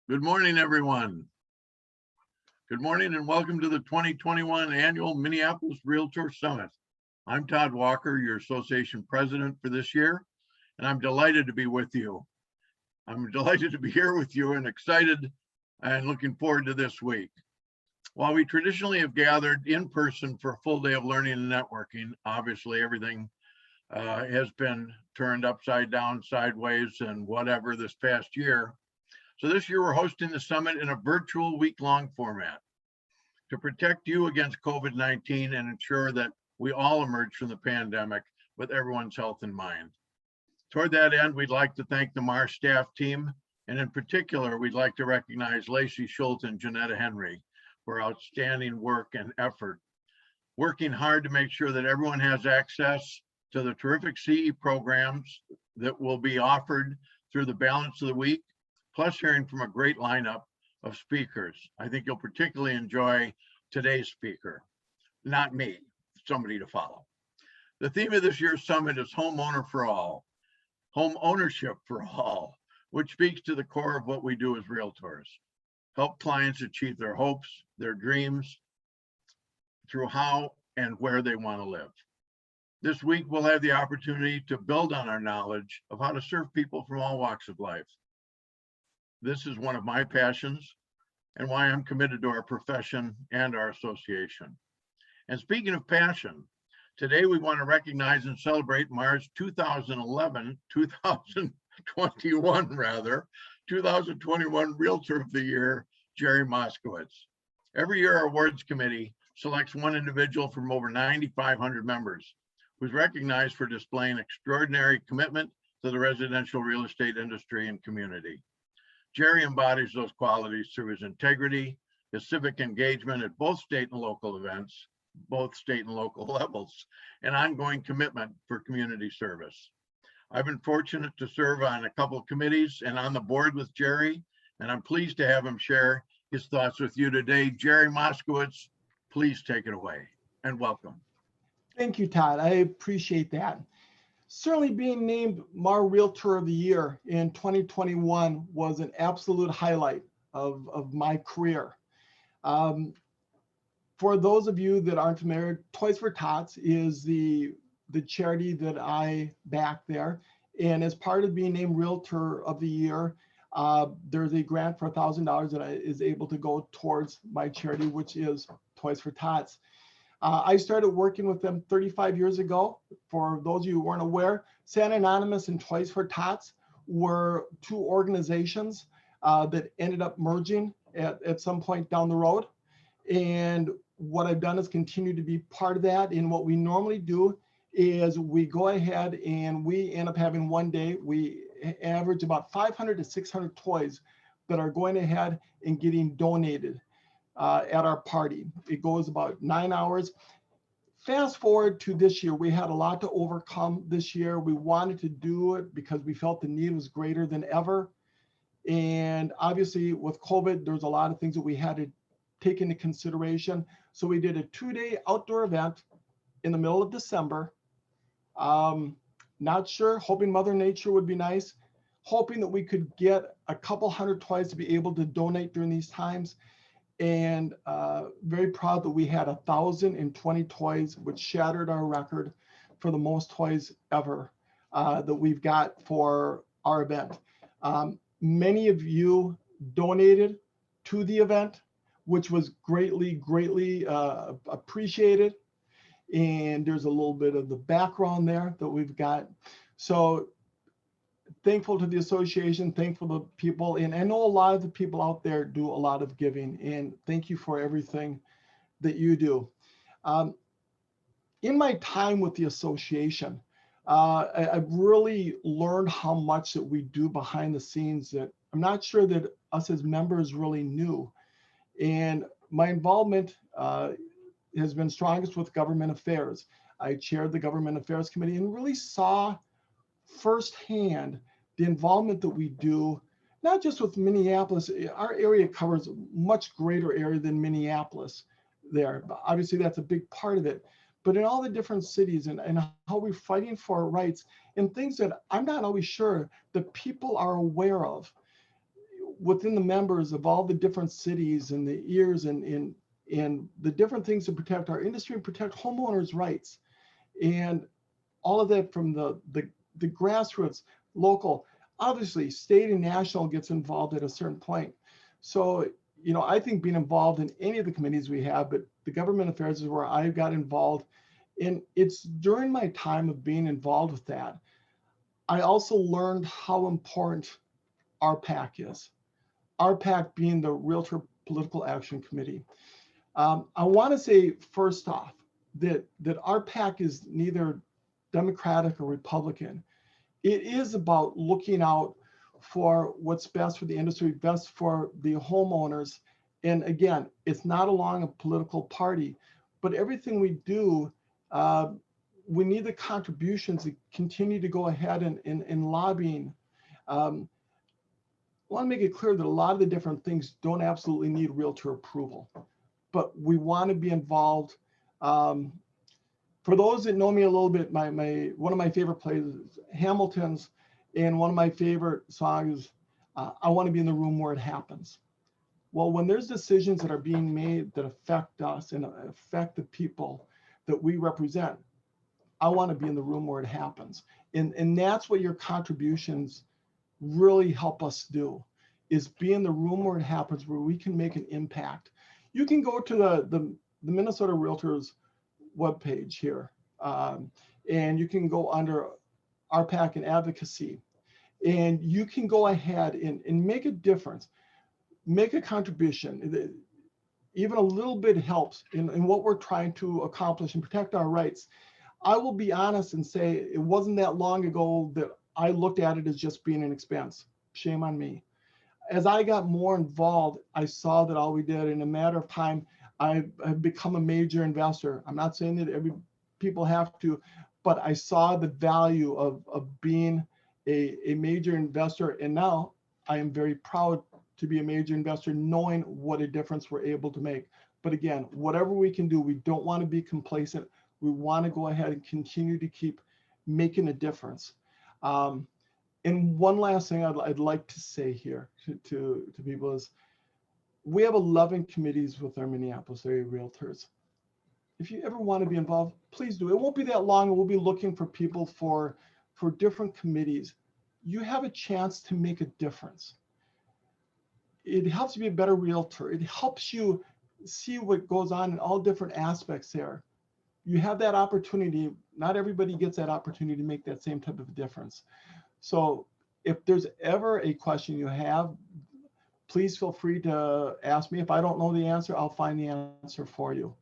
Good morning, everyone. Good morning and welcome to the 2021 Annual Minneapolis Realtor Summit. I'm Todd Walker, your association president for this year, and I'm delighted to be with you. I'm delighted to be here with you and excited and looking forward to this week. While we traditionally have gathered in person for a full day of learning and networking, obviously everything has been turned upside down, sideways, and whatever this past year. So this year we're hosting the summit in a virtual week-long format to protect you against COVID-19 and ensure that we all emerge from the pandemic with everyone's health in mind. Toward that end, we'd like to thank the MAR staff team, and in particular, we'd like to recognize Lacey Schultz and Janetta Henry for outstanding work and effort, working hard to make sure that everyone has access to the terrific CE programs that will be offered through the balance of the week, plus hearing from a great lineup of speakers. I think you'll particularly enjoy today's speaker, not me, somebody to follow. The theme of this year's summit is homeowner for all, home ownership for all, which speaks to the core of what we do as realtors. Help clients achieve their hopes, their dreams, through how and where they want to live. This week, we'll have the opportunity to build on our knowledge of how to serve people from all walks of life. This is one of my passions and why I'm committed to our profession and our association. And speaking of passion, today we want to recognize and celebrate MAR's 2021 Realtor of the Year, Jerry Moscowitz. Every year, our awards committee selects one individual from over 9,500 members who's recognized for displaying extraordinary commitment to the residential real estate industry and community. Jerry embodies those qualities through his integrity, his civic engagement at both state and local events, both state and local levels, and ongoing commitment for community service. I've been fortunate to serve on a couple of committees and on the board with Jerry, and I'm pleased to have him share his thoughts with you today. Jerry Moscowitz, please take it away and welcome. Thank you, Todd. I appreciate that. Certainly being named MAR Realtor of the Year in 2021 was an absolute highlight of my career. For those of you that aren't familiar, Toys for Tots is the charity that I back there. And as part of being named Realtor of the Year, there's a grant for $1,000 that is able to go towards my charity, which is Toys for Tots. I started working with them 35 years ago. For those of you who weren't aware, Santa Anonymous and Toys for Tots were two organizations that ended up merging at some point down the road. And what I've done is continue to be part of that. And what we normally do is we go ahead and we end up having one day, we average about 500 to 600 toys that are going ahead and getting donated at our party. It goes about 9 hours. Fast forward to this year, we had a lot to overcome this year. We wanted to do it because we felt the need was greater than ever. And obviously with COVID, there's a lot of things that we had to take into consideration. So we did a 2-day outdoor event in the middle of December. Not sure, hoping Mother Nature would be nice, hoping that we could get a couple hundred toys to be able to donate during these times. And very proud that we had 1,020 toys, which shattered our record for the most toys ever that we've got for our event. Many of you donated to the event, which was greatly appreciated. And there's a little bit of the background there that we've got. So thankful to the association, thankful to people, and I know a lot of the people out there do a lot of giving, and thank you for everything that you do. In my time with the association, I've really learned how much that we do behind the scenes that I'm not sure that us as members really knew. And my involvement has been strongest with government affairs. I chaired the government affairs committee and really saw firsthand the involvement that we do, not just with Minneapolis. Our area covers a much greater area than Minneapolis there. Obviously, that's a big part of it. But in all the different cities and how we're fighting for our rights and things that I'm not always sure that people are aware of. within the members of all the different cities and the ears and the different things to protect our industry and protect homeowners' rights. And all of that from the grassroots, local, obviously state and national gets involved at a certain point. So, you know, I think being involved in any of the committees we have, but the government affairs is where I got involved. And it's during my time of being involved with that, I also learned how important RPAC is. RPAC being the Realtor Political Action Committee. I want to say first off that RPAC is neither Democratic or Republican. It is about looking out for what's best for the industry, best for the homeowners. And again, it's not along a political party, but everything we do, we need the contributions to continue to go ahead and lobbying. I want to make it clear that a lot of the different things don't absolutely need realtor approval, but we want to be involved. For those that know me a little bit, one of my favorite plays is Hamilton's, and one of my favorite songs, I Want to Be in the Room Where It Happens. Well, when there's decisions that are being made that affect us and affect the people that we represent, I want to be in the room where it happens. And that's what your contributions really help us do, is be in the room where it happens, where we can make an impact. You can go to the Minnesota Realtors webpage here, and you can go under RPAC and advocacy, and you can go ahead and make a difference, make a contribution. Even a little bit helps in what we're trying to accomplish and protect our rights. I will be honest and say it wasn't that long ago that I looked at it as just being an expense. Shame on me. As I got more involved, I saw that all we did in a matter of time, I've become a major investor. I'm not saying that every people have to, but I saw the value of being a major investor. And now I am very proud to be a major investor, knowing what a difference we're able to make. But again, whatever we can do, we don't want to be complacent. We want to go ahead and continue to keep making a difference. And one last thing I'd like to say here to people is, we have 11 committees with our Minneapolis area realtors. If you ever want to be involved, please do. It won't be that long. We'll be looking for people for different committees. You have a chance to make a difference. It helps you be a better realtor. It helps you see what goes on in all different aspects there. You have that opportunity. Not everybody gets that opportunity to make that same type of difference. So if there's ever a question you have, please feel free to ask me. If I don't know the answer, I'll find the answer for you.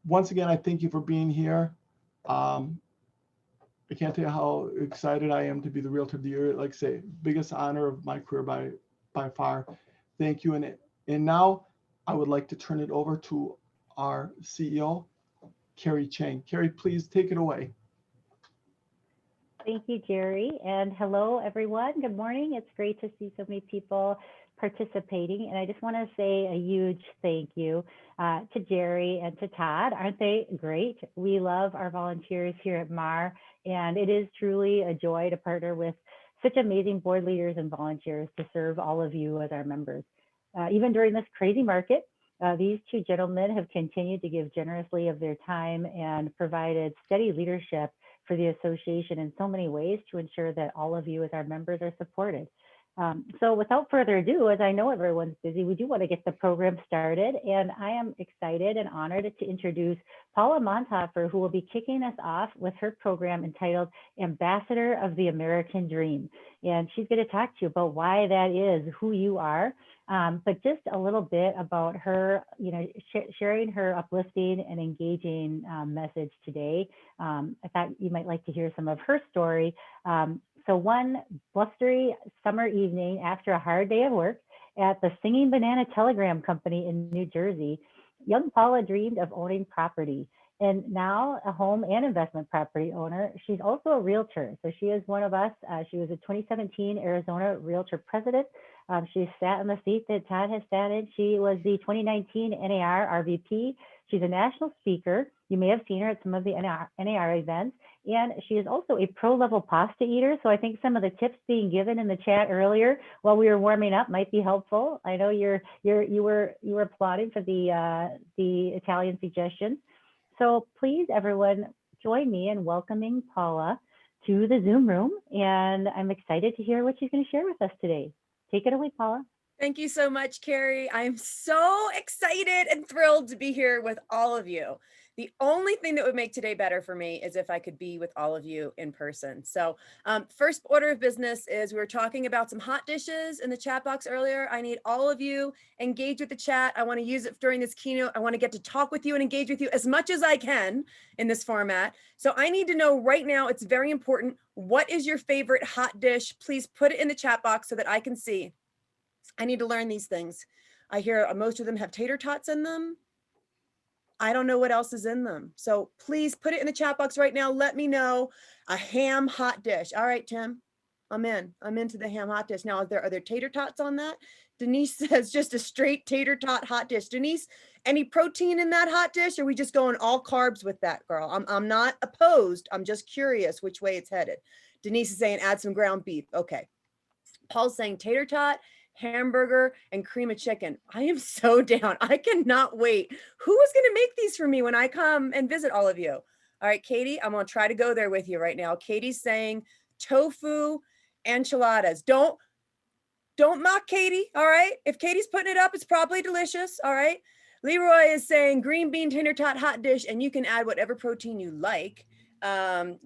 Once again, I thank you for being here. I can't tell you how excited I am to be the Realtor of the Year. Like I say, biggest honor of my career by far. Thank you. And now I would like to turn it over to our CEO, Carrie Chang. Carrie, please take it away. Thank you, Jerry. And hello, everyone. Good morning. It's great to see so many people participating. And I just want to say a huge thank you to Jerry and to Todd. Aren't they great? We love our volunteers here at MAR, and it is truly a joy to partner with such amazing board leaders and volunteers to serve all of you as our members. Even during this crazy market, these two gentlemen have continued to give generously of their time and provided steady leadership for the association in so many ways to ensure that all of you as our members are supported. So without further ado, as I know everyone's busy, we do want to get the program started, and I am excited and honored to introduce Paula Monthofer, who will be kicking us off with her program entitled Ambassador of the American Dream. And she's going to talk to you about why that is, who you are, but just a little bit about her, sharing her uplifting and engaging message today. I thought you might like to hear some of her story. So one blustery summer evening after a hard day of work at the Singing Banana Telegram Company in New Jersey, young Paula dreamed of owning property. And now a home and investment property owner, she's also a realtor. So she is one of us. She was a 2017 Arizona Realtor President. She sat in the seat that Todd has sat in. She was the 2019 NAR RVP. She's a national speaker. You may have seen her at some of the NAR events. And she is also a pro-level pasta eater. So I think some of the tips being given in the chat earlier while we were warming up might be helpful. I know you were applauding for the Italian suggestions. So please, everyone, join me in welcoming Paula to the Zoom room. And I'm excited to hear what she's going to share with us today. Take it away, Paula. Thank you so much, Carrie. I'm so excited and thrilled to be here with all of you. The only thing that would make today better for me is if I could be with all of you in person. So first order of business is we were talking about some hot dishes in the chat box earlier. I need all of you engage with the chat. I want to use it during this keynote. I want to get to talk with you and engage with you as much as I can in this format. So I need to know right now, it's very important. What is your favorite hot dish? Please put it in the chat box so that I can see. I need to learn these things. I hear most of them have tater tots in them. I don't know what else is in them. So please put it in the chat box right now. Let me know. A ham hot dish. All right, Tim, I'm in. I'm into the ham hot dish. Now, are there tater tots on that? Denise says just a straight tater tot hot dish. Denise, any protein in that hot dish? Or are we just going all carbs with that, girl? I'm not opposed. I'm just curious which way it's headed. Denise is saying add some ground beef. Okay. Paul's saying tater tot, hamburger, and cream of chicken. I am so down. I cannot wait. Who is going to make these for me when I come and visit all of you? All right, Katie, I'm going to try to go there with you right now. Katie's saying tofu enchiladas. Don't mock Katie. All right. If Katie's putting it up, it's probably delicious. All right. Leroy is saying green bean tater tot hot dish, and you can add whatever protein you like.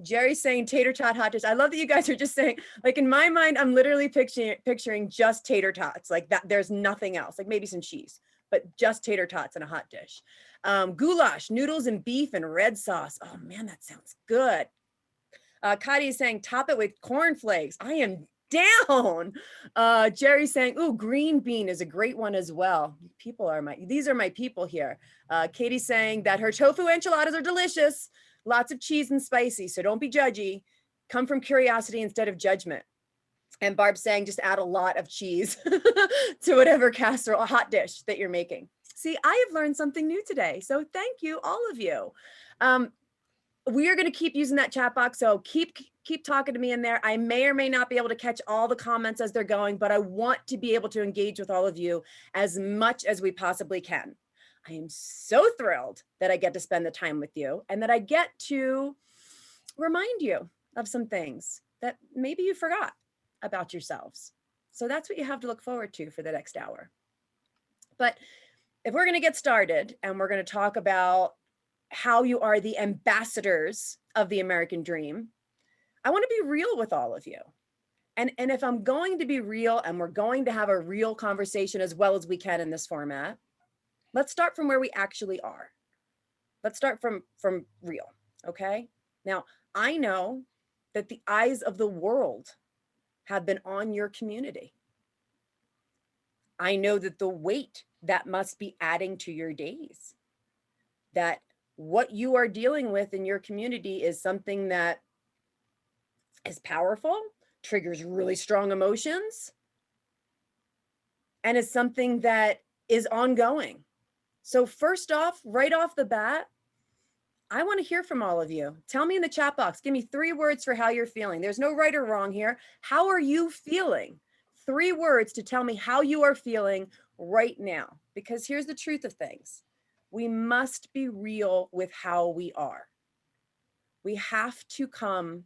Jerry's saying tater tot hot dish. I love that you guys are just saying, like, in my mind, I'm literally picturing just tater tots, like that. There's nothing else, like maybe some cheese, but just tater tots and a hot dish. Goulash, noodles and beef and red sauce. Oh man, that sounds good. Kati is saying top it with cornflakes. I am down. Jerry's saying, ooh, green bean is a great one as well. These are my people here. Katie's saying that her tofu enchiladas are delicious. Lots of cheese and spicy, so don't be judgy. Come from curiosity instead of judgment. And Barb's saying just add a lot of cheese to whatever casserole, hot dish that you're making. See, I have learned something new today, so thank you, all of you. We are going to keep using that chat box, so keep talking to me in there. I may or may not be able to catch all the comments as they're going, but I want to be able to engage with all of you as much as we possibly can. I am so thrilled that I get to spend the time with you and that I get to remind you of some things that maybe you forgot about yourselves. So that's what you have to look forward to for the next hour. But if we're going to get started and we're going to talk about how you are the ambassadors of the American dream, I want to be real with all of you. And if I'm going to be real and we're going to have a real conversation as well as we can in this format, let's start from where we actually are. Let's start from real, okay? Now, I know that the eyes of the world have been on your community. I know that the weight that must be adding to your days, that what you are dealing with in your community is something that is powerful, triggers really strong emotions, and is something that is ongoing. So first off, right off the bat, I want to hear from all of you. Tell me in the chat box, give me 3 words for how you're feeling. There's no right or wrong here. How are you feeling? 3 words to tell me how you are feeling right now. Because here's the truth of things. We must be real with how we are. We have to come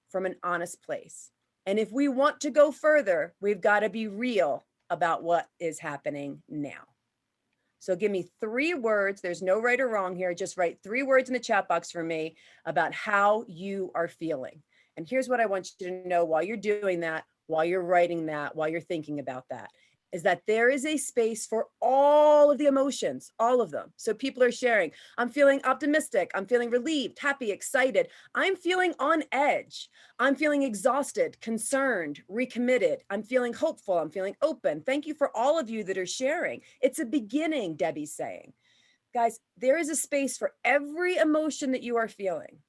from an honest place. And if we want to go further, we've got to be real about what is happening now. So give me 3 words. There's no right or wrong here. Just write 3 words in the chat box for me about how you are feeling. And here's what I want you to know while you're doing that, while you're writing that, while you're thinking about that, is that there is a space for all of the emotions, all of them. So people are sharing, I'm feeling optimistic. I'm feeling relieved, happy, excited. I'm feeling on edge. I'm feeling exhausted, concerned, recommitted. I'm feeling hopeful. I'm feeling open. Thank you for all of you that are sharing. It's a beginning, Debbie's saying. Guys, there is a space for every emotion that you are feeling.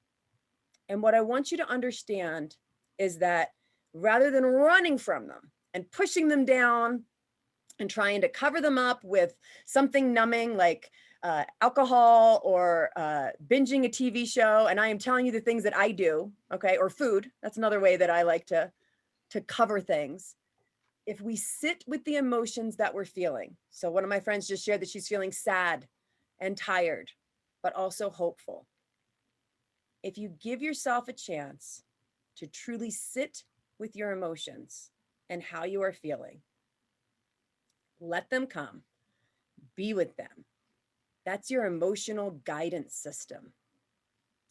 And what I want you to understand is that rather than running from them and pushing them down and trying to cover them up with something numbing like alcohol or binging a TV show, and I am telling you the things that I do, okay, or food. That's another way that I like to cover things. If we sit with the emotions that we're feeling. So one of my friends just shared that she's feeling sad and tired, but also hopeful. If you give yourself a chance to truly sit with your emotions and how you are feeling, let them come, be with them. That's your emotional guidance system.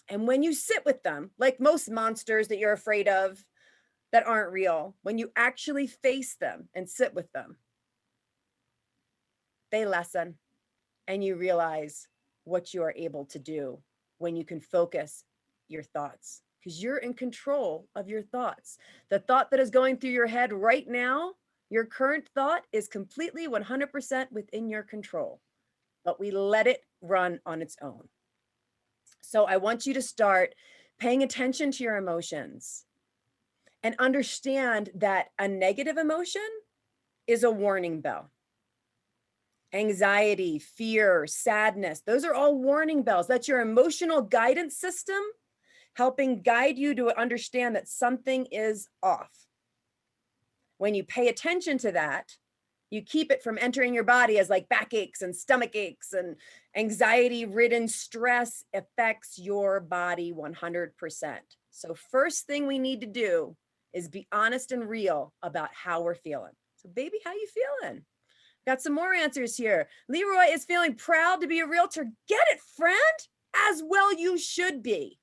And when you sit with them, like most monsters that you're afraid of that aren't real, when you actually face them and sit with them, they lessen and you realize what you are able to do when you can focus your thoughts, because you're in control of your thoughts. The thought that is going through your head right now, your current thought, is completely 100% within your control, but we let it run on its own. So I want you to start paying attention to your emotions and understand that a negative emotion is a warning bell. Anxiety, fear, sadness, those are all warning bells. That's your emotional guidance system helping guide you to understand that something is off. When you pay attention to that, you keep it from entering your body as like backaches and stomach aches, and anxiety-ridden stress affects your body 100%. So first thing we need to do is be honest and real about how we're feeling. So baby, how you feeling? Got some more answers here. Leroy is feeling proud to be a realtor. Get it, friend? As well you should be.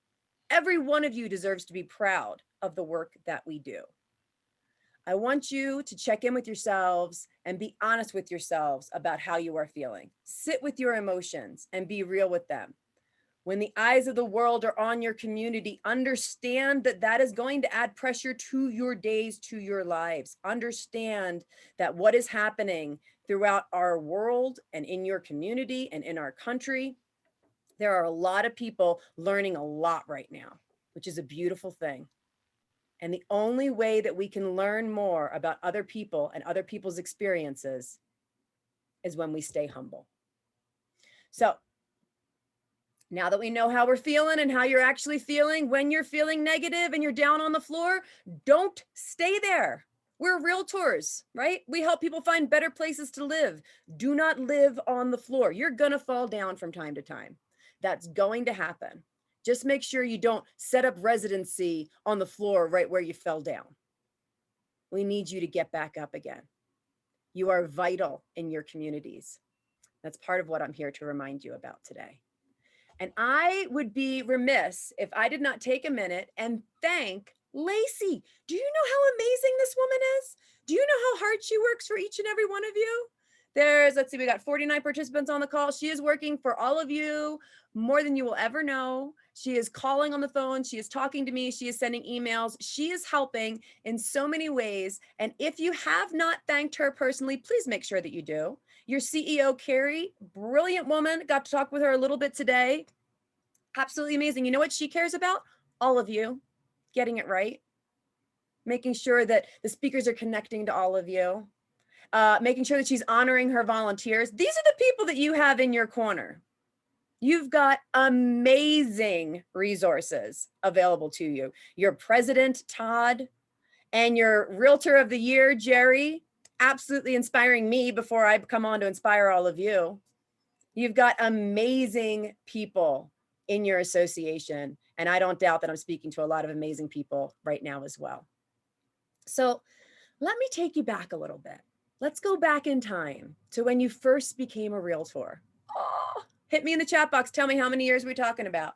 Every one of you deserves to be proud of the work that we do. I want you to check in with yourselves and be honest with yourselves about how you are feeling. Sit with your emotions and be real with them. When the eyes of the world are on your community, understand that that is going to add pressure to your days, to your lives. Understand that what is happening throughout our world and in your community and in our country, there are a lot of people learning a lot right now, which is a beautiful thing. And the only way that we can learn more about other people and other people's experiences is when we stay humble. So now that we know how we're feeling and how you're actually feeling, when you're feeling negative and you're down on the floor, don't stay there. We're realtors, right? We help people find better places to live. Do not live on the floor. You're going to fall down from time to time. That's going to happen. Just make sure you don't set up residency on the floor right where you fell down. We need you to get back up again. You are vital in your communities. That's part of what I'm here to remind you about today. And I would be remiss if I did not take a minute and thank Lacey. Do you know how amazing this woman is? Do you know how hard she works for each and every one of you? Let's see, we got 49 participants on the call. She is working for all of you more than you will ever know. She is calling on the phone. She is talking to me. She is sending emails. She is helping in so many ways. And if you have not thanked her personally, please make sure that you do. Your CEO, Carrie, brilliant woman. Got to talk with her a little bit today. Absolutely amazing. You know what she cares about? All of you getting it right. Making sure that the speakers are connecting to all of you. Making sure that she's honoring her volunteers. These are the people that you have in your corner. You've got amazing resources available to you. Your President Todd and your Realtor of the Year, Jerry, absolutely inspiring me before I come on to inspire all of you. You've got amazing people in your association. And I don't doubt that I'm speaking to a lot of amazing people right now as well. So let me take you back a little bit. Let's go back in time to when you first became a realtor. Oh, hit me in the chat box. Tell me how many years we're talking about.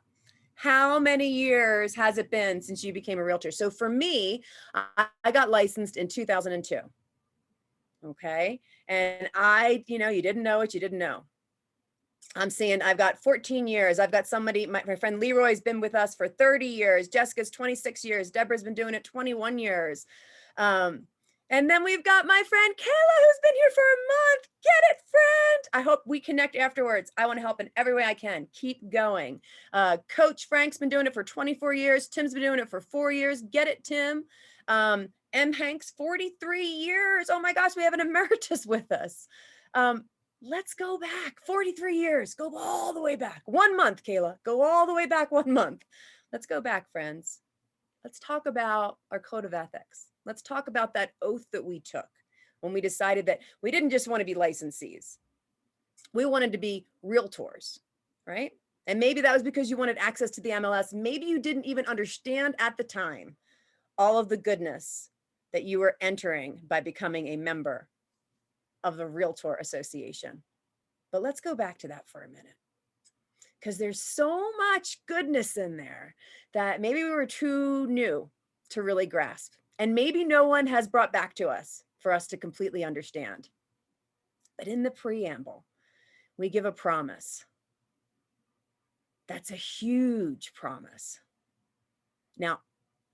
How many years has it been since you became a realtor? So for me, I got licensed in 2002. Okay. And you didn't know what you didn't know. I'm seeing I've got 14 years. I've got somebody, my friend Leroy's been with us for 30 years. Jessica's 26 years. Deborah's been doing it 21 years. And then we've got my friend Kayla, who's been here for a month. Get it, friend. I hope we connect afterwards. I want to help in every way I can. Keep going. Coach Frank's been doing it for 24 years. Tim's been doing it for 4 years. Get it, Tim. M. Hanks, 43 years. Oh my gosh, we have an emeritus with us. Let's go back 43 years, go all the way back. 1 month, Kayla, go all the way back 1 month. Let's go back, friends. Let's talk about our code of ethics. Let's talk about that oath that we took when we decided that we didn't just want to be licensees. We wanted to be realtors, right? And maybe that was because you wanted access to the MLS. Maybe you didn't even understand at the time all of the goodness that you were entering by becoming a member of the Realtor Association. But let's go back to that for a minute, because there's so much goodness in there that maybe we were too new to really grasp. And maybe no one has brought back to us for us to completely understand. But in the preamble, we give a promise. That's a huge promise. Now,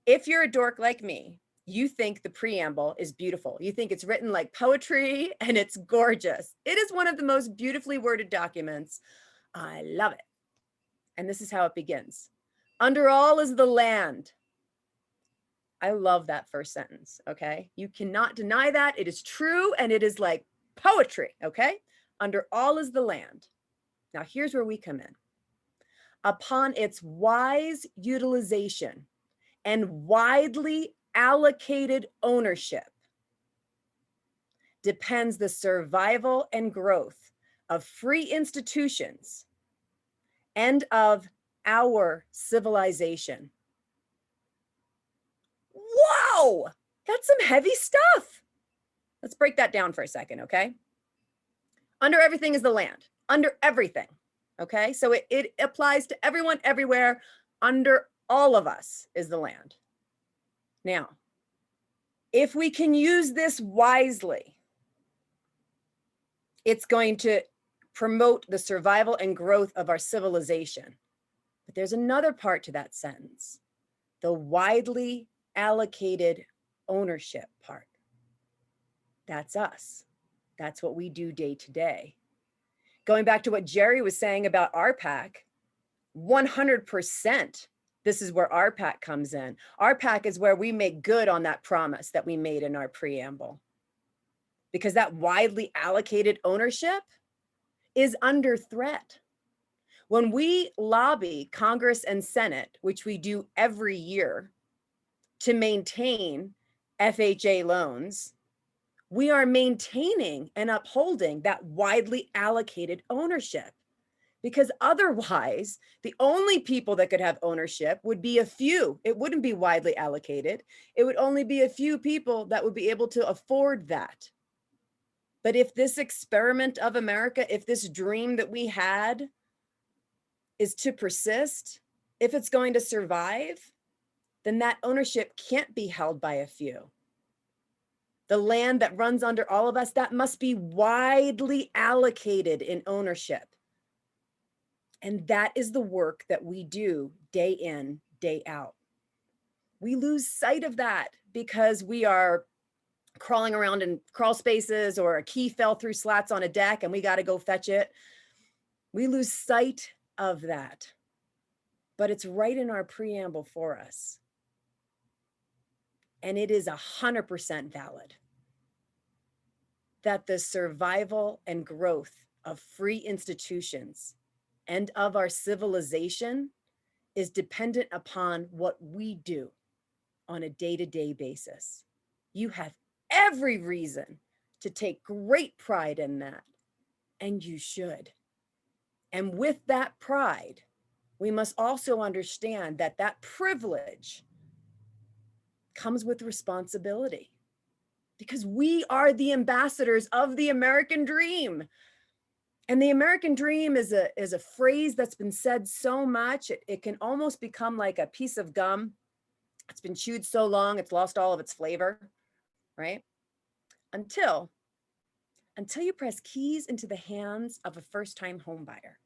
if you're a dork like me, you think the preamble is beautiful. You think it's written like poetry and it's gorgeous. It is one of the most beautifully worded documents. I love it. And this is how it begins. Under all is the land. I love that first sentence, okay? You cannot deny that. It is true and it is like poetry, okay? Under all is the land. Now here's where we come in. Upon its wise utilization and widely allocated ownership depends the survival and growth of free institutions and of our civilization. Whoa, that's some heavy stuff. Let's break that down for a second, okay? Under everything is the land, under everything, okay? So it applies to everyone, everywhere. Under all of us is the land. Now, if we can use this wisely, it's going to promote the survival and growth of our civilization. But there's another part to that sentence, the widely allocated ownership part. That's us. That's what we do day to day. Going back to what Jerry was saying about RPAC, 100%. This is where RPAC comes in. RPAC is where we make good on that promise that we made in our preamble. Because that widely allocated ownership is under threat. When we lobby Congress and Senate, which we do every year, to maintain FHA loans, we are maintaining and upholding that widely allocated ownership. Because otherwise, the only people that could have ownership would be a few. It wouldn't be widely allocated. It would only be a few people that would be able to afford that. But if this experiment of America, if this dream that we had is to persist, if it's going to survive, then that ownership can't be held by a few. The land that runs under all of us, that must be widely allocated in ownership. And that is the work that we do day in, day out. We lose sight of that because we are crawling around in crawl spaces, or a key fell through slats on a deck and we got to go fetch it. We lose sight of that. But it's right in our preamble for us. And it is 100% valid that the survival and growth of free institutions and of our civilization is dependent upon what we do on a day-to-day basis. You have every reason to take great pride in that, and you should. And with that pride, we must also understand that that privilege comes with responsibility, because we are the ambassadors of the American dream. And the American dream is a phrase that's been said so much, it can almost become like a piece of gum. It's been chewed so long, it's lost all of its flavor, right? Until you press keys into the hands of a first-time home buyer.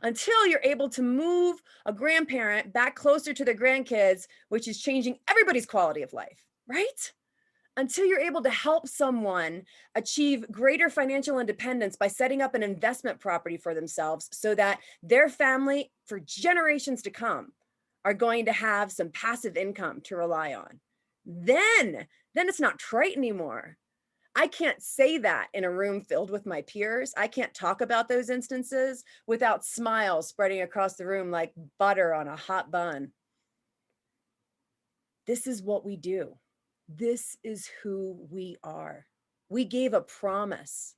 Until you're able to move a grandparent back closer to their grandkids, which is changing everybody's quality of life, right? Until you're able to help someone achieve greater financial independence by setting up an investment property for themselves so that their family for generations to come are going to have some passive income to rely on. Then it's not trite anymore. I can't say that in a room filled with my peers. I can't talk about those instances without smiles spreading across the room like butter on a hot bun. This is what we do. This is who we are. We gave a promise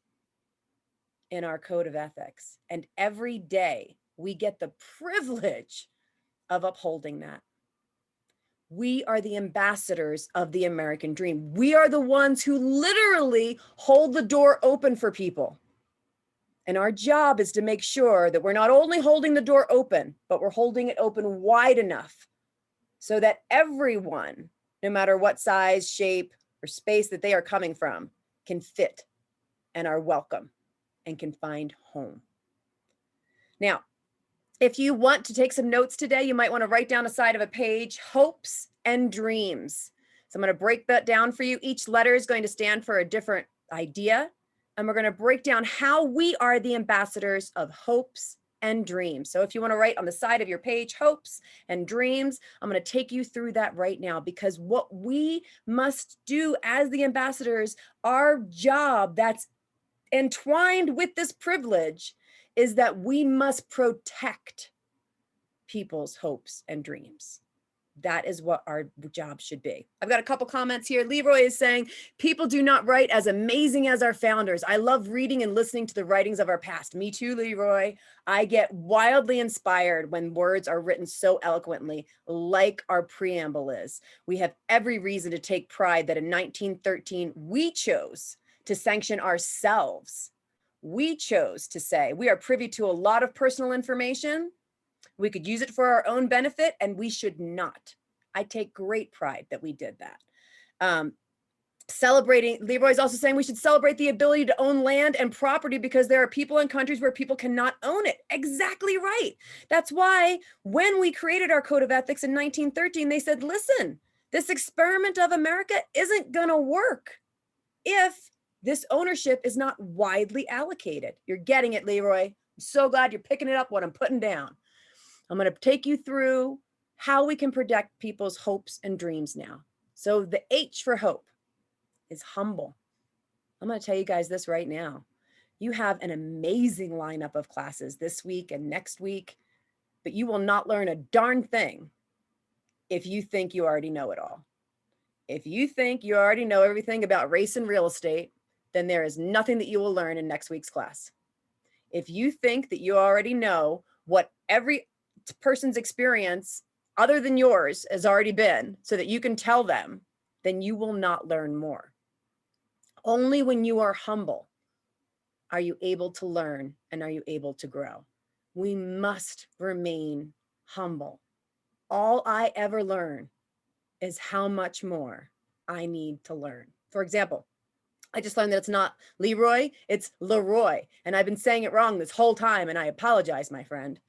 in our code of ethics, and every day we get the privilege of upholding that. We are the ambassadors of the American dream. We are the ones who literally hold the door open for people. And our job is to make sure that we're not only holding the door open, but we're holding it open wide enough so that everyone, no matter what size, shape, or space that they are coming from, can fit and are welcome and can find home. Now, if you want to take some notes today, you might want to write down a side of a page, hopes and dreams. So I'm going to break that down for you. Each letter is going to stand for a different idea. And we're going to break down how we are the ambassadors of hopes and dreams. So if you want to write on the side of your page, hopes and dreams, I'm going to take you through that right now, because what we must do as the ambassadors, our job that's entwined with this privilege, is that we must protect people's hopes and dreams. That is what our job should be. I've got a couple comments here. Leroy is saying, people do not write as amazing as our founders. I love reading and listening to the writings of our past. Me too, Leroy. I get wildly inspired when words are written so eloquently, like our preamble is. We have every reason to take pride that in 1913, we chose to sanction ourselves. We chose to say we are privy to a lot of personal information. We could use it for our own benefit, and we should not. I take great pride that we did that. Celebrating, Leroy's also saying we should celebrate the ability to own land and property, because there are people in countries where people cannot own it. Exactly right. That's why when we created our code of ethics in 1913, they said, listen, this experiment of America isn't going to work if this ownership is not widely allocated. You're getting it, Leroy. I'm so glad you're picking it up what I'm putting down. I'm going to take you through how we can protect people's hopes and dreams now. So the H for hope is humble. I'm going to tell you guys this right now. You have an amazing lineup of classes this week and next week, but you will not learn a darn thing if you think you already know it all. If you think you already know everything about race and real estate, then there is nothing that you will learn in next week's class. If you think that you already know what every person's experience other than yours has already been so that you can tell them, then you will not learn more. Only when you are humble are you able to learn and are you able to grow. We must remain humble. All I ever learn is how much more I need to learn. For example, I just learned that it's not Leroy, it's Leroy. And I've been saying it wrong this whole time, and I apologize, my friend.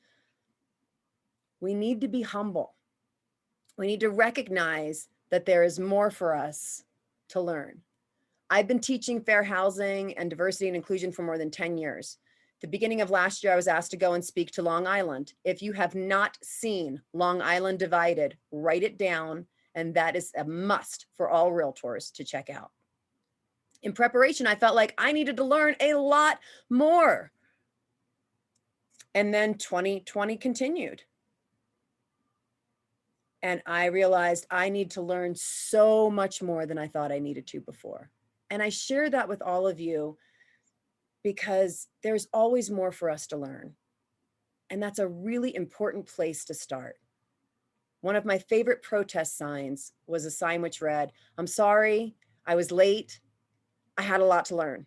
We need to be humble. We need to recognize that there is more for us to learn. I've been teaching fair housing and diversity and inclusion for more than 10 years. The beginning of last year, I was asked to go and speak to Long Island. If you have not seen Long Island Divided, write it down, and that is a must for all realtors to check out. In preparation, I felt like I needed to learn a lot more. And then 2020 continued. And I realized I need to learn so much more than I thought I needed to before. And I share that with all of you because there's always more for us to learn. And that's a really important place to start. One of my favorite protest signs was a sign which read, "I'm sorry, I was late. I had a lot to learn."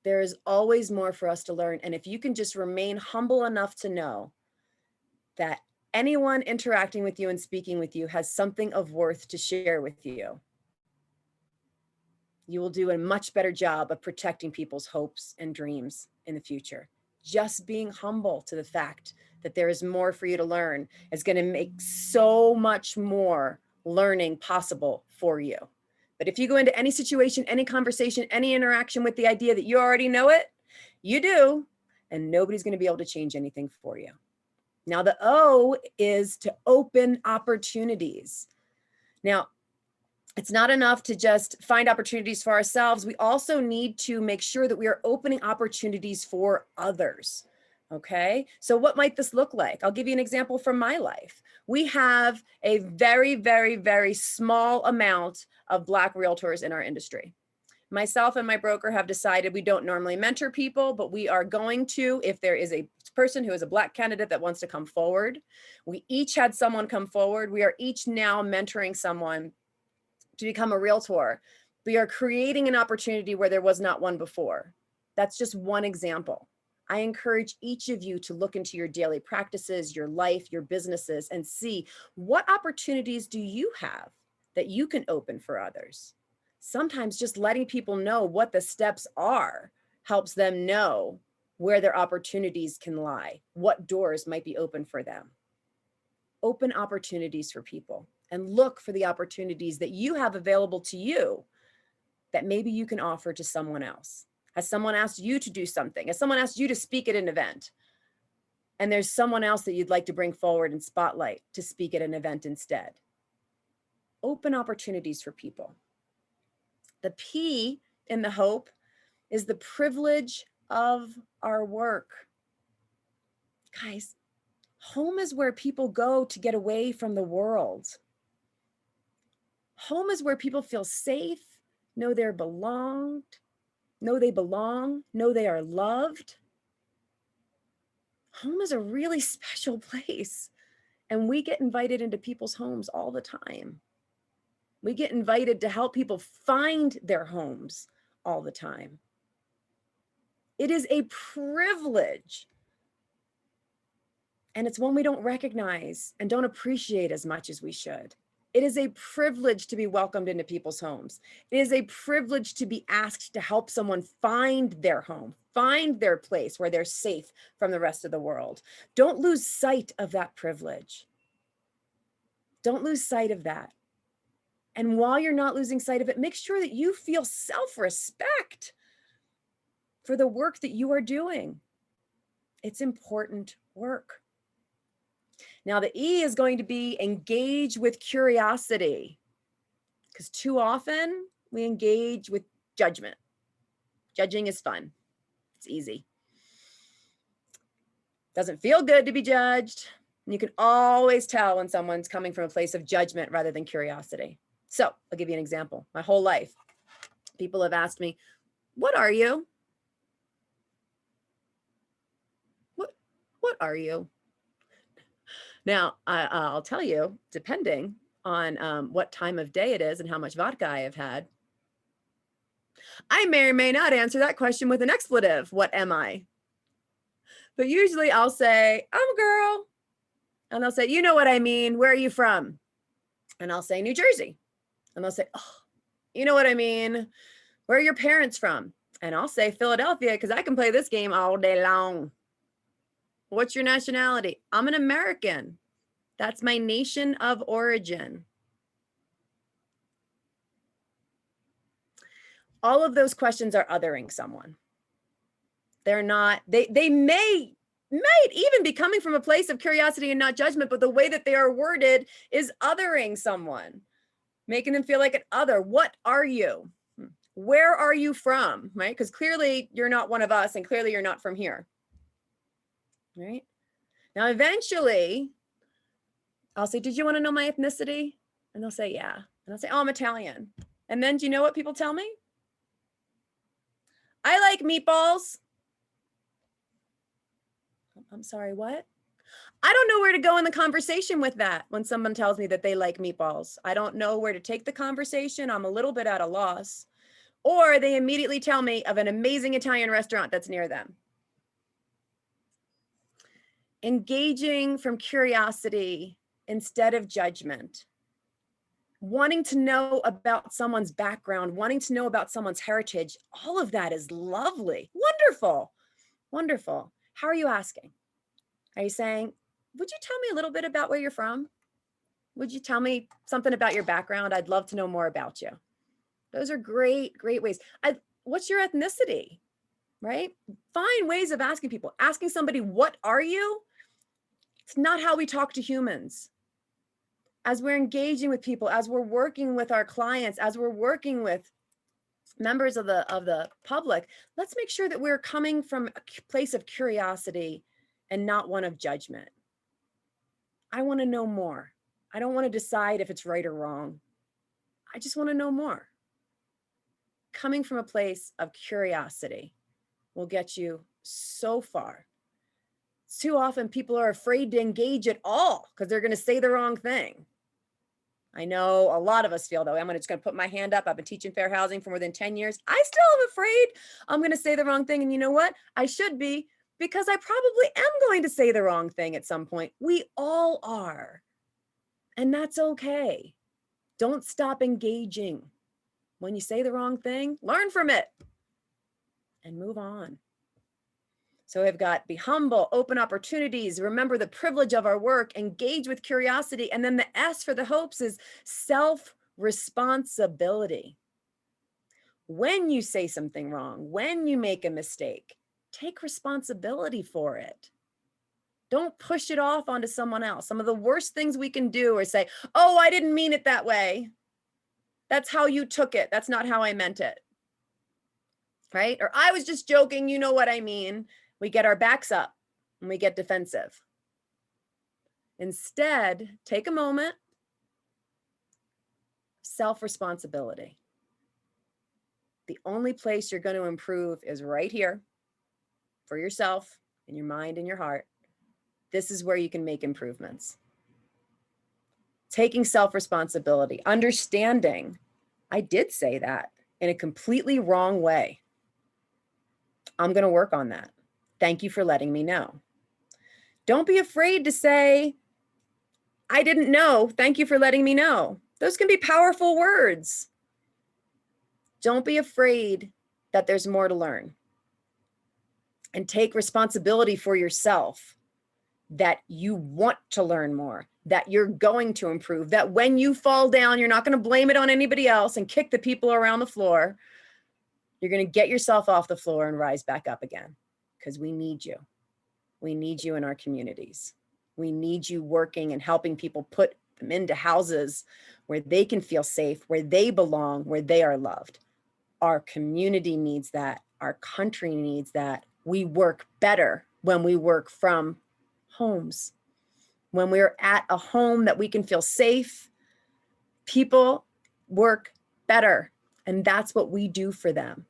There is always more for us to learn. And if you can just remain humble enough to know that anyone interacting with you and speaking with you has something of worth to share with you, you will do a much better job of protecting people's hopes and dreams in the future. Just being humble to the fact that there is more for you to learn is going to make so much more learning possible for you. But if you go into any situation, any conversation, any interaction with the idea that you already know it, you do, and nobody's going to be able to change anything for you. Now, the O is to open opportunities. Now, It's not enough to just find opportunities for ourselves. We also need to make sure that we are opening opportunities for others. Okay, so what might this look like? I'll give you an example from my life. We have a very, very, very small amount of Black realtors in our industry. Myself and my broker have decided we don't normally mentor people, but we are going to, if there is a person who is a Black candidate that wants to come forward. We each had someone come forward. We are each now mentoring someone to become a realtor. We are creating an opportunity where there was not one before. That's just one example. I encourage each of you to look into your daily practices, your life, your businesses, and see what opportunities do you have that you can open for others. Sometimes just letting people know what the steps are helps them know where their opportunities can lie, what doors might be open for them. Open opportunities for people and look for the opportunities that you have available to you that maybe you can offer to someone else. Has someone asked you to do something? Has someone asked you to speak at an event? And there's someone else that you'd like to bring forward and spotlight to speak at an event instead. Open opportunities for people. The P in the hope is the privilege of our work. Guys, home is where people go to get away from the world. Home is where people feel safe, know they're belonged, know they belong, know they are loved. Home is a really special place, and we get invited into people's homes all the time. We get invited to help people find their homes all the time. It is a privilege, and it's one we don't recognize and don't appreciate as much as we should. It is a privilege to be welcomed into people's homes. It is a privilege to be asked to help someone find their home, find their place where they're safe from the rest of the world. Don't lose sight of that privilege. Don't lose sight of that. And while you're not losing sight of it, make sure that you feel self-respect for the work that you are doing. It's important work. Now, the E is going to be engage with curiosity, because too often we engage with judgment. Judging is fun. It's easy. Doesn't feel good to be judged. And you can always tell when someone's coming from a place of judgment rather than curiosity. So I'll give you an example. My whole life, people have asked me, what are you? What are you? Now, I'll tell you, depending on what time of day it is and how much vodka I have had, I may or may not answer that question with an expletive. What am I? But usually I'll say, I'm a girl. And they'll say, you know what I mean? Where are you from? And I'll say, New Jersey. And they'll say, oh, you know what I mean? Where are your parents from? And I'll say, Philadelphia, because I can play this game all day long. What's your nationality? I'm an American. That's my nation of origin. All of those questions are othering someone. They're not, they might even be coming from a place of curiosity and not judgment, but the way that they are worded is othering someone, making them feel like an other. What are you? Where are you from? Right? Because clearly you're not one of us, and clearly you're not from here. Right? Now, eventually, I'll say, did you want to know my ethnicity? And they'll say, yeah. And I'll say, oh, I'm Italian. And then do you know what people tell me? I like meatballs. I'm sorry, what? I don't know where to go in the conversation with that when someone tells me that they like meatballs. I don't know where to take the conversation. I'm a little bit at a loss. Or they immediately tell me of an amazing Italian restaurant that's near them. Engaging from curiosity instead of judgment. Wanting to know about someone's background, wanting to know about someone's heritage, all of that is lovely. Wonderful. Wonderful. How are you asking? Are you saying, would you tell me a little bit about where you're from? Would you tell me something about your background? I'd love to know more about you. Those are great, great ways. What's your ethnicity, right? Find ways of asking people. Asking somebody, what are you? It's not how we talk to humans. as we're engaging with people, as we're working with our clients, as we're working with members of the public, let's make sure that we're coming from a place of curiosity and not one of judgment. I want to know more. I don't want to decide if it's right or wrong. I just want to know more. Coming from a place of curiosity will get you so far. Too often people are afraid to engage at all because they're going to say the wrong thing. I know a lot of us feel that way. I'm just going to put my hand up. I've been teaching fair housing for more than 10 years. I still am afraid I'm going to say the wrong thing. And you know what? I should be, because I probably am going to say the wrong thing at some point. We all are. And that's okay. Don't stop engaging. When you say the wrong thing, learn from it and move on. So we've got be humble, open opportunities, remember the privilege of our work, engage with curiosity. And then the S for the hopes is self-responsibility. When you say something wrong, when you make a mistake, take responsibility for it. Don't push it off onto someone else. Some of the worst things we can do are say, oh, I didn't mean it that way. That's how you took it. That's not how I meant it. Right? Or I was just joking. You know what I mean? We get our backs up and we get defensive. Instead, take a moment. Self-responsibility. The only place you're going to improve is right here for yourself, in your mind and your heart. This is where you can make improvements. Taking self-responsibility, understanding, I did say that in a completely wrong way. I'm going to work on that. Thank you for letting me know. Don't be afraid to say, I didn't know. Thank you for letting me know. Those can be powerful words. Don't be afraid that there's more to learn. And take responsibility for yourself, that you want to learn more, that you're going to improve, that when you fall down, you're not going to blame it on anybody else and kick the people around the floor. You're going to get yourself off the floor and rise back up again, because we need you. We need you in our communities. We need you working and helping people put them into houses where they can feel safe, where they belong, where they are loved. Our community needs that. Our country needs that. We work better when we work from homes. When we're at a home that we can feel safe, people work better. And that's what we do for them.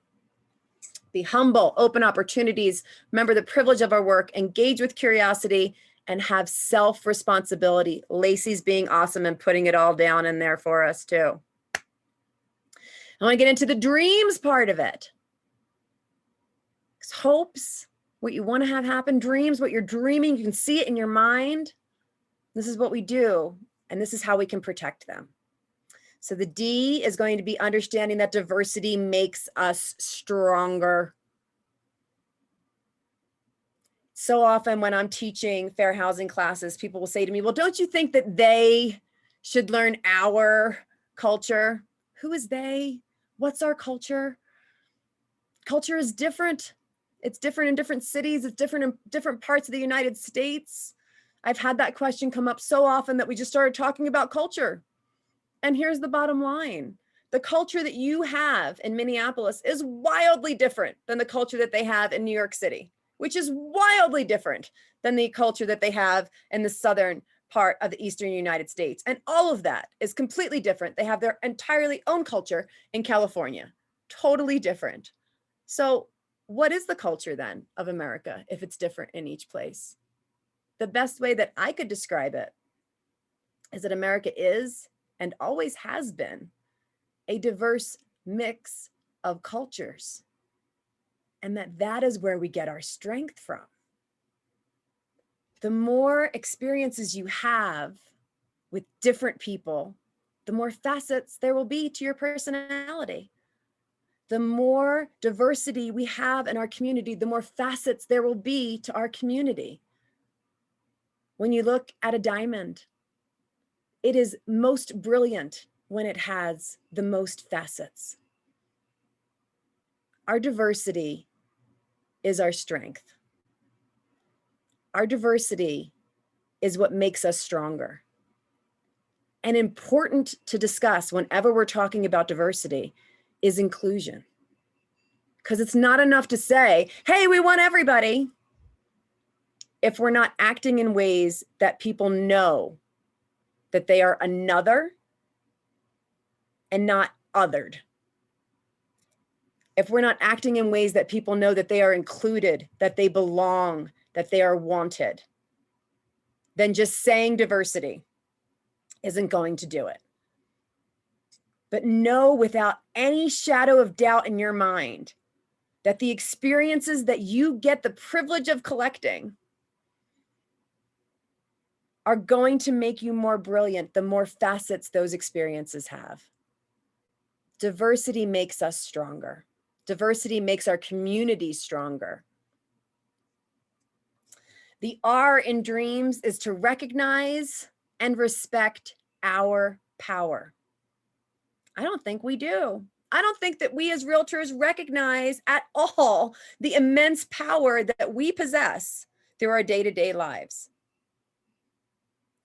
Be humble, open opportunities, remember the privilege of our work, engage with curiosity, and have self-responsibility. Lacey's being awesome and putting it all down in there for us too. I want to get into the dreams part of it. Hopes, what you want to have happen, dreams, what you're dreaming, you can see it in your mind. This is what we do, and this is how we can protect them. So the D is going to be understanding that diversity makes us stronger. So often when I'm teaching fair housing classes, people will say to me, well, don't you think that they should learn our culture? Who is they? What's our culture? Culture is different. It's different in different cities. It's different in different parts of the United States. I've had that question come up so often that we just started talking about culture. And here's the bottom line. The culture that you have in Minneapolis is wildly different than the culture that they have in New York City, which is wildly different than the culture that they have in the southern part of the eastern United States. And all of that is completely different. They have their entirely own culture in California, totally different. So what is the culture then of America if it's different in each place? The best way that I could describe it is that America is and always has been a diverse mix of cultures, and that is where we get our strength from. The more experiences you have with different people, the more facets there will be to your personality. The more diversity we have in our community, the more facets there will be to our community. When you look at a diamond, it is most brilliant when it has the most facets. Our diversity is our strength. Our diversity is what makes us stronger. and important to discuss whenever we're talking about diversity is inclusion. Because it's not enough to say, hey, we want everybody, if we're not acting in ways that people know that they are another and not othered. If we're not acting in ways that people know that they are included, that they belong, that they are wanted, then just saying diversity isn't going to do it. But know without any shadow of doubt in your mind that the experiences that you get the privilege of collecting are going to make you more brilliant the more facets those experiences have. Diversity makes us stronger. Diversity makes our communities stronger. The R in dreams is to recognize and respect our power. I don't think we do. I don't think that we as realtors recognize at all the immense power that we possess through our day-to-day lives.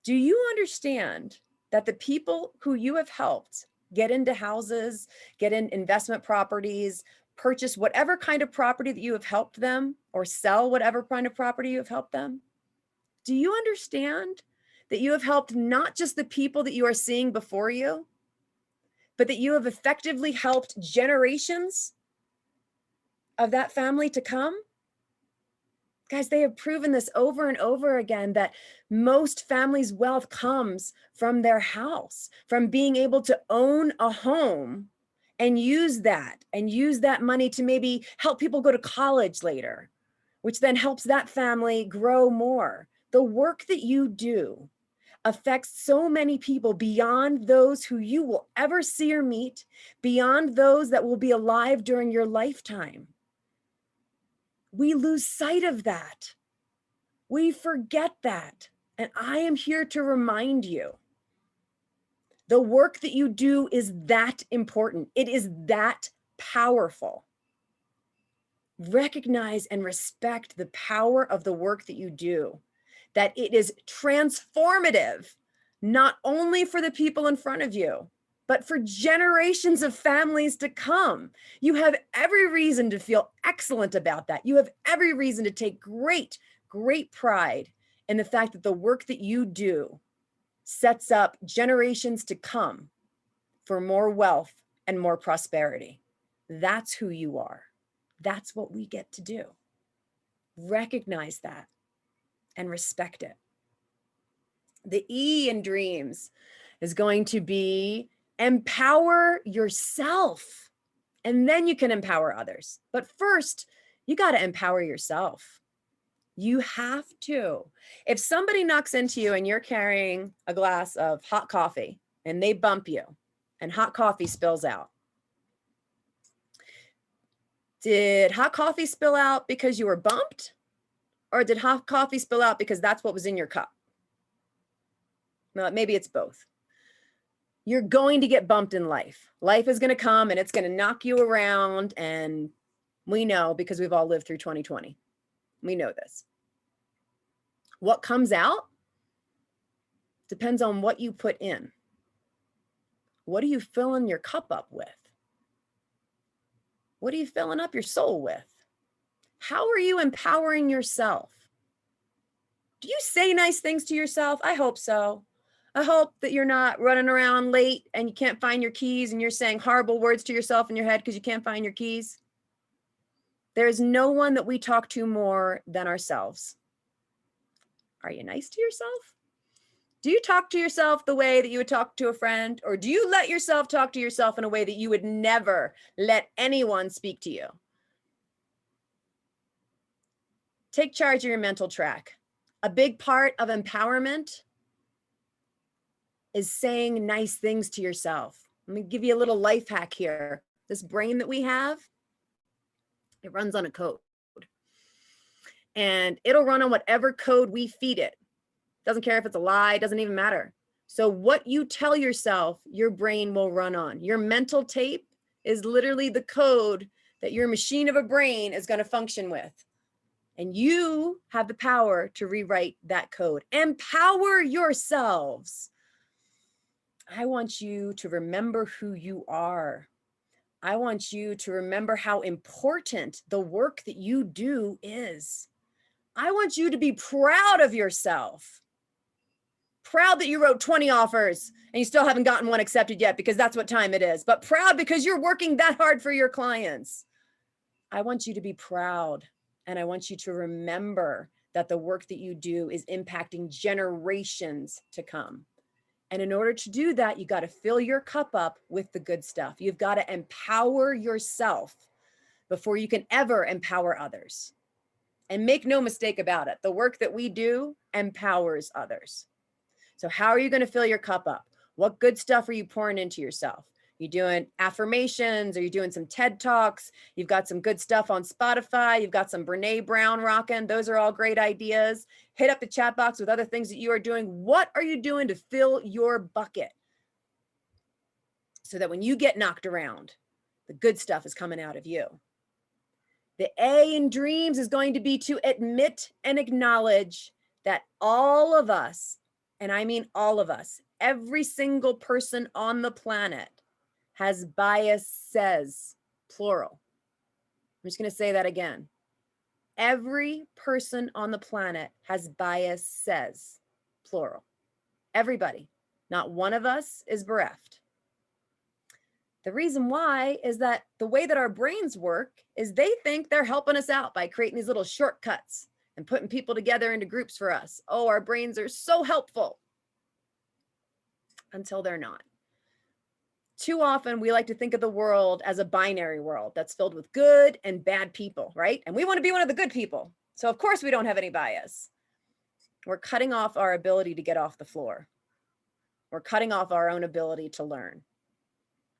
Do you understand that the people who you have helped get into houses, get in investment properties, purchase whatever kind of property that you have helped them, or sell whatever kind of property you have helped them? Do you understand that you have helped not just the people that you are seeing before you, but that you have effectively helped generations of that family to come? Guys, they have proven this over and over again, that most families' wealth comes from their house, from being able to own a home and use that money to maybe help people go to college later, which then helps that family grow more. The work that you do affects so many people beyond those who you will ever see or meet, beyond those that will be alive during your lifetime. We lose sight of that. We forget that. And I am here to remind you, the work that you do is that important. It is that powerful. Recognize and respect the power of the work that you do, that it is transformative, not only for the people in front of you, but for generations of families to come. You have every reason to feel excellent about that. You have every reason to take great, great pride in the fact that the work that you do sets up generations to come for more wealth and more prosperity. That's who you are. That's what we get to do. Recognize that and respect it. The E in dreams is going to be empower yourself, and then you can empower others. But first, you got to empower yourself. You have to. If somebody knocks into you and you're carrying a glass of hot coffee and they bump you and hot coffee spills out, did hot coffee spill out because you were bumped? Or did hot coffee spill out because that's what was in your cup? Well, maybe it's both. You're going to get bumped in life. Life is going to come and it's going to knock you around. And we know, because we've all lived through 2020. We know this. What comes out depends on what you put in. What are you filling your cup up with? What are you filling up your soul with? How are you empowering yourself? Do you say nice things to yourself? I hope so. I hope that you're not running around late and you can't find your keys and you're saying horrible words to yourself in your head because you can't find your keys. There's no one that we talk to more than ourselves. Are you nice to yourself? Do you talk to yourself the way that you would talk to a friend? Or do you let yourself talk to yourself in a way that you would never let anyone speak to you? Take charge of your mental track. A big part of empowerment is saying nice things to yourself. Let me give you a little life hack here. This brain that we have, it runs on a code. And it'll run on whatever code we feed it. Doesn't care if it's a lie, doesn't even matter. So what you tell yourself, your brain will run on. Your mental tape is literally the code that your machine of a brain is going to function with. And you have the power to rewrite that code. Empower yourselves. I want you to remember who you are. I want you to remember how important the work that you do is. I want you to be proud of yourself. Proud that you wrote 20 offers and you still haven't gotten one accepted yet, because that's what time it is. But proud because you're working that hard for your clients. I want you to be proud, and I want you to remember that the work that you do is impacting generations to come. And in order to do that, you got to fill your cup up with the good stuff. You've got to empower yourself before you can ever empower others. And make no mistake about it, the work that we do empowers others. So how are you going to fill your cup up? What good stuff are you pouring into yourself? You doing affirmations? Are you doing some TED Talks? You've got some good stuff on Spotify. You've got some Brene Brown rocking. Those are all great ideas. Hit up the chat box with other things that you are doing. What are you doing to fill your bucket so that when you get knocked around, the good stuff is coming out of you? The A in dreams is going to be to admit and acknowledge that all of us, and I mean all of us, every single person on the planet has biases, plural. I'm just going to say that again. Every person on the planet has biases, plural. Everybody. Not one of us is bereft. The reason why is that the way that our brains work is they think they're helping us out by creating these little shortcuts and putting people together into groups for us. Oh, our brains are so helpful. Until they're not. Too often we like to think of the world as a binary world that's filled with good and bad people, right? And we want to be one of the good people. So of course we don't have any bias. We're cutting off our ability to get off the floor. We're cutting off our own ability to learn.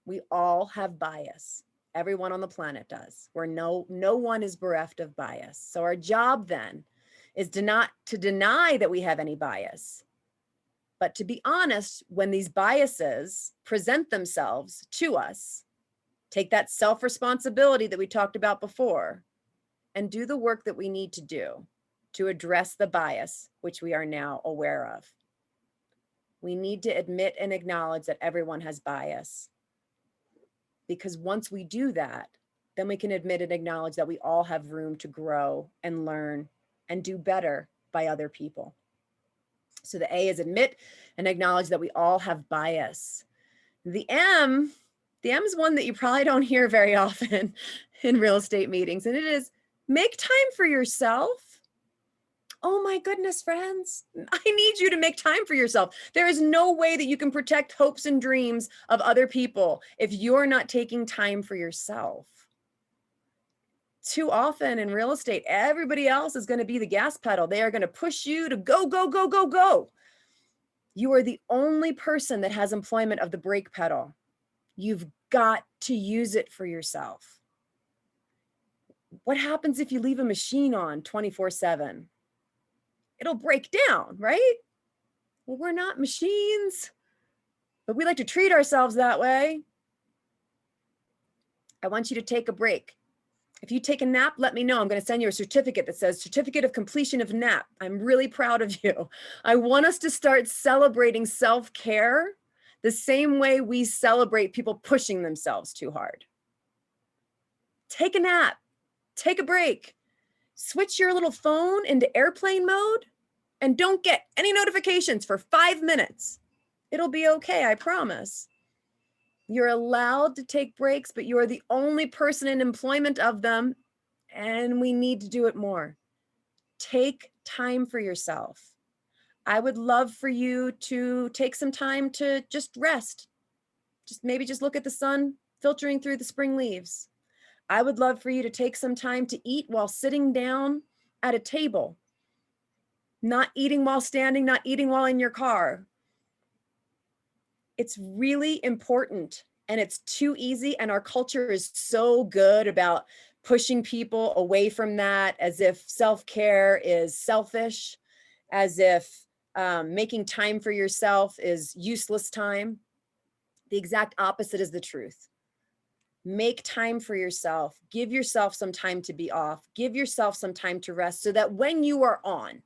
We all have bias. Everyone on the planet does. No one is bereft of bias. So our job then is not to deny that we have any bias, but to be honest when these biases present themselves to us. Take that self-responsibility that we talked about before and do the work that we need to do to address the bias, which we are now aware of. We need to admit and acknowledge that everyone has bias. Because once we do that, then we can admit and acknowledge that we all have room to grow and learn and do better by other people. So the A is admit and acknowledge that we all have bias. The M is one that you probably don't hear very often in real estate meetings, and it is make time for yourself. Oh my goodness, friends, I need you to make time for yourself. There is no way that you can protect hopes and dreams of other people if you're not taking time for yourself. Too often in real estate, everybody else is going to be the gas pedal. They are going to push you to go, go, go, go, go. You are the only person that has employment of the brake pedal. You've got to use it for yourself. What happens if you leave a machine on 24/7? It'll break down, right? Well, we're not machines, but we like to treat ourselves that way. I want you to take a break. If you take a nap, let me know. I'm going to send you a certificate that says Certificate of Completion of Nap. I'm really proud of you. I want us to start celebrating self-care the same way we celebrate people pushing themselves too hard. Take a nap. Take a break. Switch your little phone into airplane mode and don't get any notifications for 5 minutes. It'll be okay, I promise. You're allowed to take breaks, but you are the only person in employment of them, and we need to do it more. Take time for yourself. I would love for you to take some time to just rest. Maybe look at the sun filtering through the spring leaves. I would love for you to take some time to eat while sitting down at a table. Not eating while standing, not eating while in your car. It's really important, and it's too easy, and our culture is so good about pushing people away from that, as if self-care is selfish, as if making time for yourself is useless time. The exact opposite is the truth. Make time for yourself. Give yourself some time to be off. Give yourself some time to rest so that when you are on,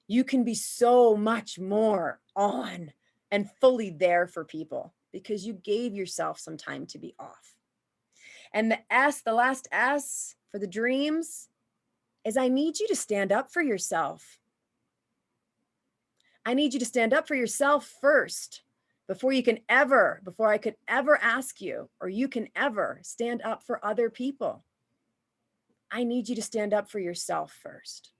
you can be so much more on and fully there for people because you gave yourself some time to be off. And the last S for the dreams is I need you to stand up for yourself. I need you to stand up for yourself first before I could ever ask you, or you can ever stand up for other people. I need you to stand up for yourself first.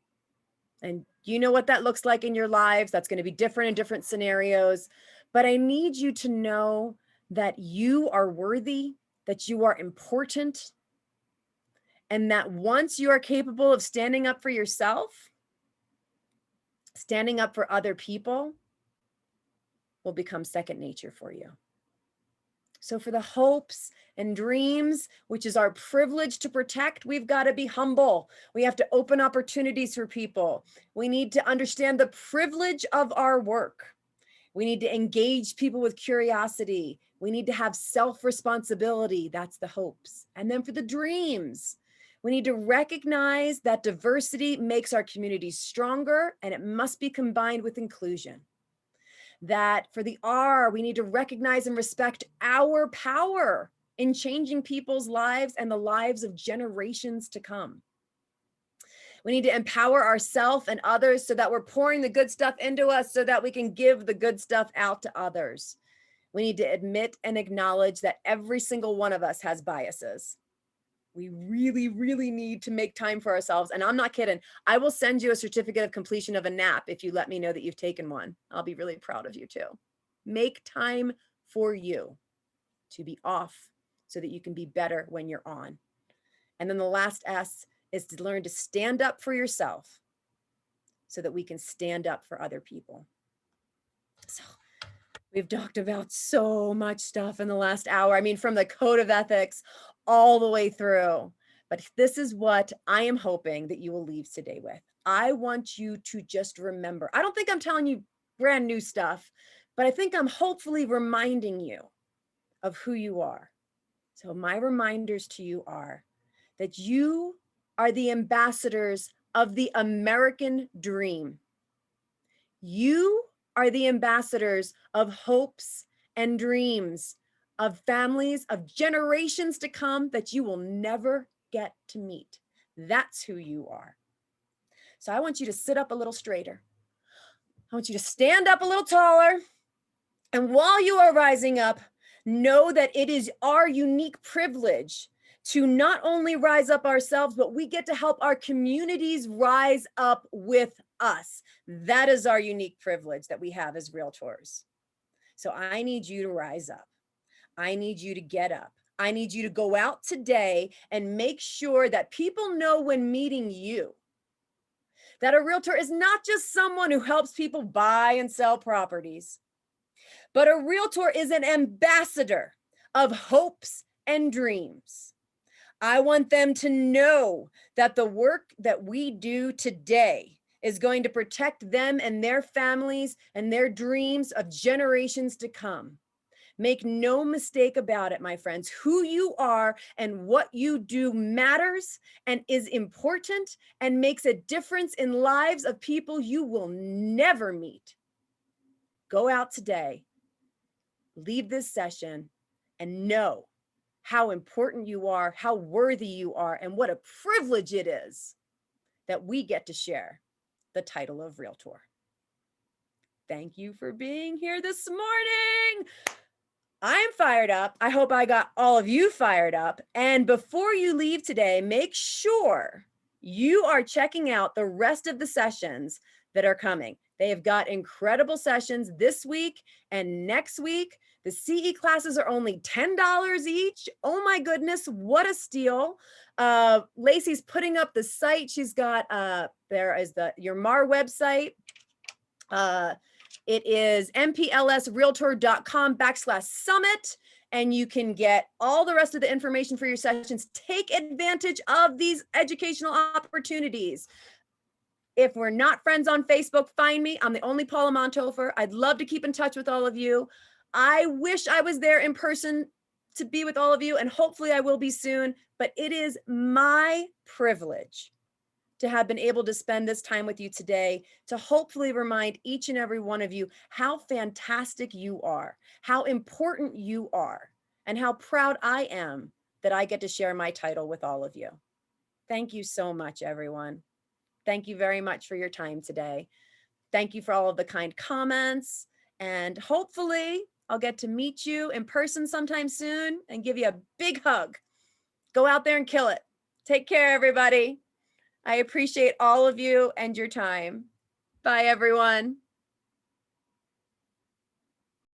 And you know what that looks like in your lives. That's going to be different in different scenarios. But I need you to know that you are worthy, that you are important, and that once you are capable of standing up for yourself, standing up for other people will become second nature for you. So for the hopes and dreams, which is our privilege to protect, we've got to be humble. We have to open opportunities for people. We need to understand the privilege of our work. We need to engage people with curiosity. We need to have self-responsibility. That's the hopes. And then for the dreams, we need to recognize that diversity makes our communities stronger, and it must be combined with inclusion. That for the R, we need to recognize and respect our power in changing people's lives and the lives of generations to come. We need to empower ourselves and others so that we're pouring the good stuff into us so that we can give the good stuff out to others. We need to admit and acknowledge that every single one of us has biases. We really, really need to make time for ourselves. And I'm not kidding. I will send you a certificate of completion of a nap if you let me know that you've taken one. I'll be really proud of you too. Make time for you to be off so that you can be better when you're on. And then the last S is to learn to stand up for yourself so that we can stand up for other people. So we've talked about so much stuff in the last hour. I mean, from the code of ethics all the way through. But this is what I am hoping that you will leave today with. I want you to just remember. I don't think I'm telling you brand new stuff, but I think I'm hopefully reminding you of who you are. So my reminders to you are that you are the ambassadors of the American dream. You are the ambassadors of hopes and dreams of families, of generations to come that you will never get to meet. That's who you are. So I want you to sit up a little straighter. I want you to stand up a little taller. And while you are rising up, know that it is our unique privilege to not only rise up ourselves, but we get to help our communities rise up with us. That is our unique privilege that we have as realtors. So I need you to rise up. I need you to get up. I need you to go out today and make sure that people know when meeting you that a realtor is not just someone who helps people buy and sell properties, but a realtor is an ambassador of hopes and dreams. I want them to know that the work that we do today is going to protect them and their families and their dreams of generations to come. Make no mistake about it, my friends. Who you are and what you do matters and is important and makes a difference in lives of people you will never meet. Go out today, leave this session, and know how important you are, how worthy you are, and what a privilege it is that we get to share the title of Realtor. Thank you for being here this morning. I'm fired up. I hope I got all of you fired up. And before you leave today, make sure you are checking out the rest of the sessions that are coming. They have got incredible sessions this week and next week. The CE classes are only $10 each. Oh my goodness, what a steal. Lacey's putting up the site. She's got, there is your MAR website. It is mplsrealtor.com/summit, and you can get all the rest of the information for your sessions. Take advantage of these educational opportunities. If we're not friends on Facebook, find me. I'm the only Paula Monthofer. I'd love to keep in touch with all of you. I wish I was there in person to be with all of you, and hopefully I will be soon, but it is my privilege to have been able to spend this time with you today to hopefully remind each and every one of you how fantastic you are, how important you are, and how proud I am that I get to share my title with all of you. Thank you so much, everyone. Thank you very much for your time today. Thank you for all of the kind comments, and hopefully I'll get to meet you in person sometime soon and give you a big hug. Go out there and kill it. Take care, everybody. I appreciate all of you and your time. Bye, everyone.